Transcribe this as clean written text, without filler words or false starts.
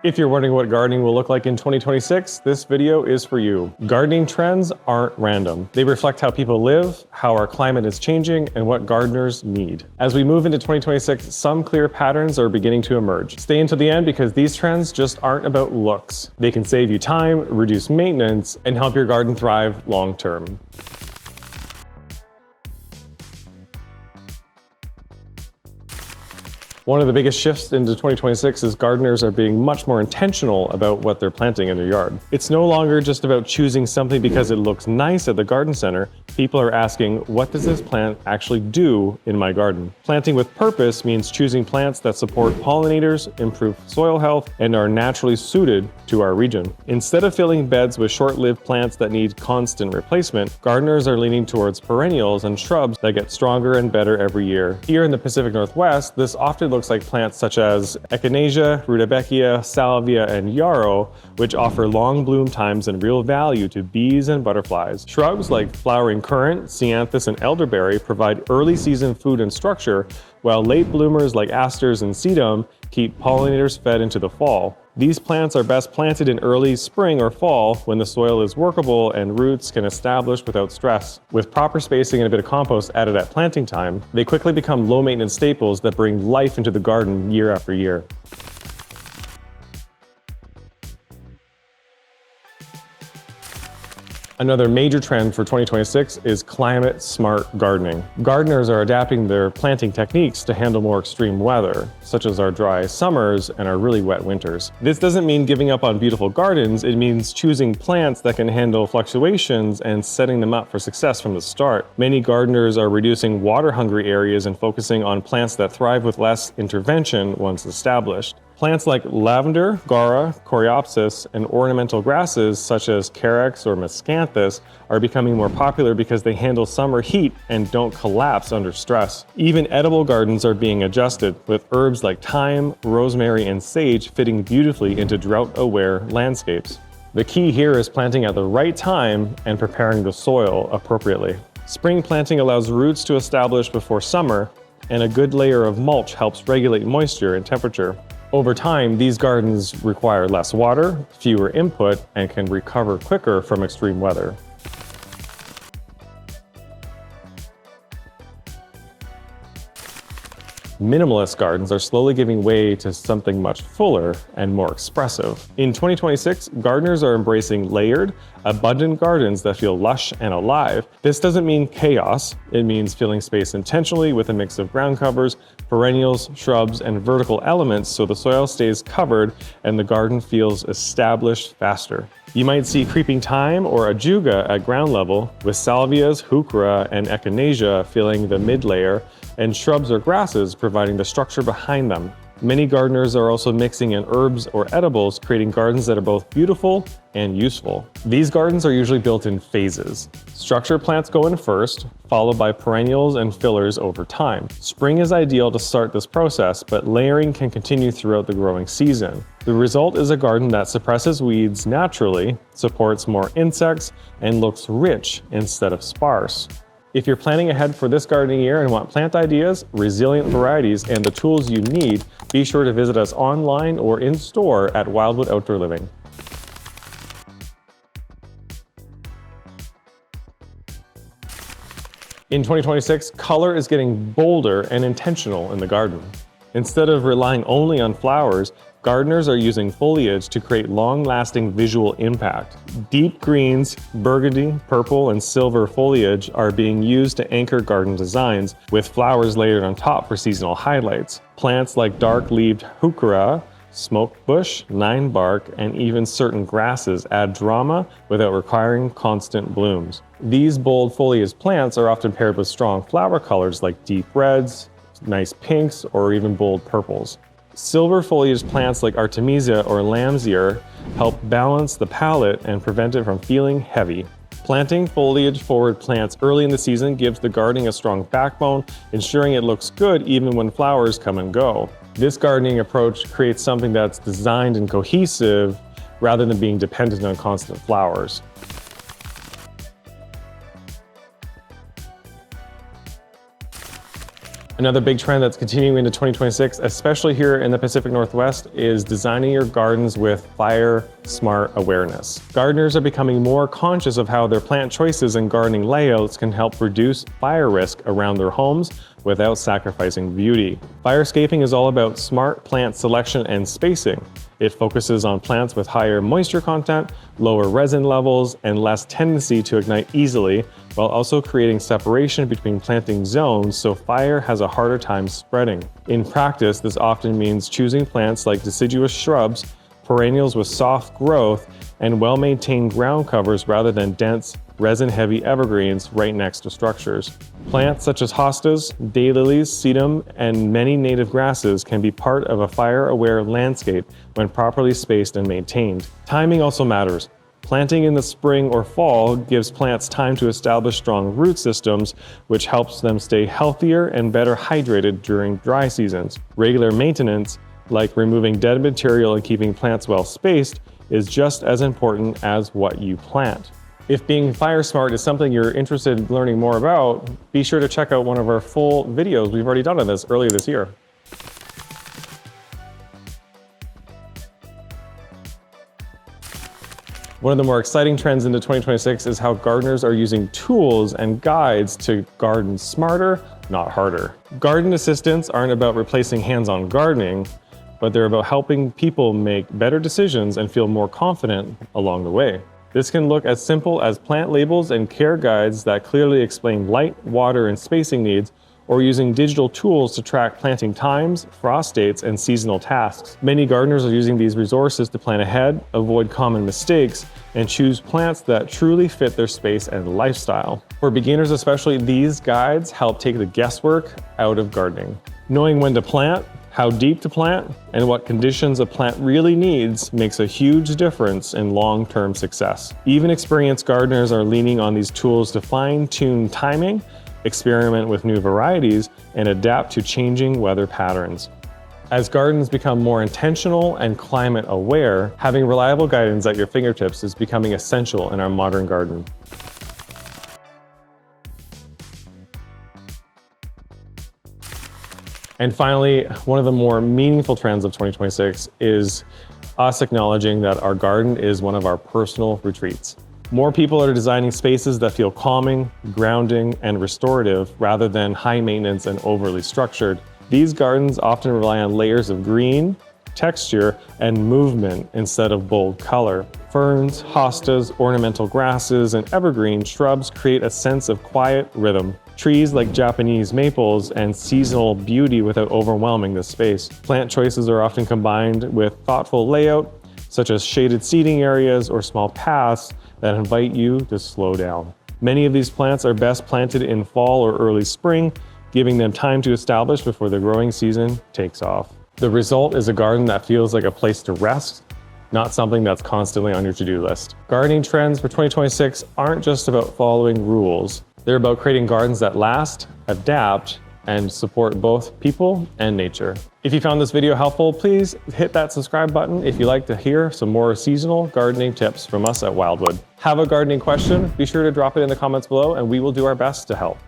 If you're wondering what gardening will look like in 2026, this video is for you. Gardening trends aren't random. They reflect how people live, how our climate is changing, and what gardeners need. As we move into 2026, some clear patterns are beginning to emerge. Stay until the end because these trends just aren't about looks. They can save you time, reduce maintenance, and help your garden thrive long term. One of the biggest shifts into 2026 is gardeners are being much more intentional about what they're planting in their yard. It's no longer just about choosing something because it looks nice at the garden center. People are asking, what does this plant actually do in my garden? Planting with purpose means choosing plants that support pollinators, improve soil health, and are naturally suited to our region. Instead of filling beds with short-lived plants that need constant replacement, gardeners are leaning towards perennials and shrubs that get stronger and better every year. Here in the Pacific Northwest, this often looks like plants such as echinacea, rudbeckia, salvia, and yarrow, which offer long bloom times and real value to bees and butterflies. Shrubs like flowering currant, ceanthus, and elderberry provide early season food and structure, while late bloomers like asters and sedum keep pollinators fed into the fall. These plants are best planted in early spring or fall when the soil is workable and roots can establish without stress. With proper spacing and a bit of compost added at planting time, they quickly become low-maintenance staples that bring life into the garden year after year. Another major trend for 2026 is climate-smart gardening. Gardeners are adapting their planting techniques to handle more extreme weather, such as our dry summers and our really wet winters. This doesn't mean giving up on beautiful gardens, it means choosing plants that can handle fluctuations and setting them up for success from the start. Many gardeners are reducing water-hungry areas and focusing on plants that thrive with less intervention once established. Plants like lavender, gaura, coreopsis, and ornamental grasses such as carex or miscanthus are becoming more popular because they handle summer heat and don't collapse under stress. Even edible gardens are being adjusted, with herbs like thyme, rosemary, and sage fitting beautifully into drought-aware landscapes. The key here is planting at the right time and preparing the soil appropriately. Spring planting allows roots to establish before summer, and a good layer of mulch helps regulate moisture and temperature. Over time, these gardens require less water, fewer input, and can recover quicker from extreme weather. Minimalist gardens are slowly giving way to something much fuller and more expressive. In 2026, gardeners are embracing layered, abundant gardens that feel lush and alive. This doesn't mean chaos. It means filling space intentionally with a mix of ground covers, perennials, shrubs, and vertical elements so the soil stays covered and the garden feels established faster. You might see creeping thyme or ajuga at ground level, with salvias, heuchera, and echinacea filling the mid-layer, and shrubs or grasses providing the structure behind them. Many gardeners are also mixing in herbs or edibles, creating gardens that are both beautiful and useful. These gardens are usually built in phases. Structure plants go in first, followed by perennials and fillers over time. Spring is ideal to start this process, but layering can continue throughout the growing season. The result is a garden that suppresses weeds naturally, supports more insects, and looks rich instead of sparse. If you're planning ahead for this gardening year and want plant ideas, resilient varieties, and the tools you need, be sure to visit us online or in store at Wildwood Outdoor Living. In 2026, color is getting bolder and intentional in the garden. Instead of relying only on flowers, gardeners are using foliage to create long-lasting visual impact. Deep greens, burgundy, purple, and silver foliage are being used to anchor garden designs, with flowers layered on top for seasonal highlights. Plants like dark-leaved heuchera, smokebush, ninebark, and even certain grasses add drama without requiring constant blooms. These bold foliage plants are often paired with strong flower colors like deep reds, nice pinks, or even bold purples. Silver foliage plants like Artemisia or lamb's ear help balance the palette and prevent it from feeling heavy. Planting foliage-forward plants early in the season gives the gardening a strong backbone, ensuring it looks good even when flowers come and go. This gardening approach creates something that's designed and cohesive rather than being dependent on constant flowers. Another big trend that's continuing into 2026, especially here in the Pacific Northwest, is designing your gardens with fire smart awareness. Gardeners are becoming more conscious of how their plant choices and gardening layouts can help reduce fire risk around their homes without sacrificing beauty. Firescaping is all about smart plant selection and spacing. It focuses on plants with higher moisture content, lower resin levels, and less tendency to ignite easily, while also creating separation between planting zones so fire has a harder time spreading. In practice, this often means choosing plants like deciduous shrubs, perennials with soft growth, and well-maintained ground covers rather than dense, resin-heavy evergreens right next to structures. Plants such as hostas, daylilies, sedum, and many native grasses can be part of a fire-aware landscape when properly spaced and maintained. Timing also matters. Planting in the spring or fall gives plants time to establish strong root systems, which helps them stay healthier and better hydrated during dry seasons. Regular maintenance, like removing dead material and keeping plants well spaced, is just as important as what you plant. If being fire smart is something you're interested in learning more about, be sure to check out one of our full videos we've already done on this earlier this year. One of the more exciting trends into 2026 is how gardeners are using tools and guides to garden smarter, not harder. Garden assistants aren't about replacing hands-on gardening, but they're about helping people make better decisions and feel more confident along the way. This can look as simple as plant labels and care guides that clearly explain light, water, and spacing needs, or using digital tools to track planting times, frost dates, and seasonal tasks. Many gardeners are using these resources to plan ahead, avoid common mistakes, and choose plants that truly fit their space and lifestyle. For beginners especially, these guides help take the guesswork out of gardening. Knowing when to plant, how deep to plant, and what conditions a plant really needs makes a huge difference in long-term success. Even experienced gardeners are leaning on these tools to fine-tune timing, experiment with new varieties, and adapt to changing weather patterns. As gardens become more intentional and climate aware, having reliable guidance at your fingertips is becoming essential in our modern garden. And finally, one of the more meaningful trends of 2026 is us acknowledging that our garden is one of our personal retreats. More people are designing spaces that feel calming, grounding, and restorative rather than high maintenance and overly structured. These gardens often rely on layers of green, texture, and movement instead of bold color. Ferns, hostas, ornamental grasses, and evergreen shrubs create a sense of quiet rhythm. Trees like Japanese maples and seasonal beauty without overwhelming the space. Plant choices are often combined with thoughtful layout, such as shaded seating areas or small paths that invite you to slow down. Many of these plants are best planted in fall or early spring, giving them time to establish before the growing season takes off. The result is a garden that feels like a place to rest, not something that's constantly on your to-do list. Gardening trends for 2026 aren't just about following rules. They're about creating gardens that last, adapt, and support both people and nature. If you found this video helpful, please hit that subscribe button if you'd like to hear some more seasonal gardening tips from us at Wildwood. Have a gardening question? Be sure to drop it in the comments below and we will do our best to help.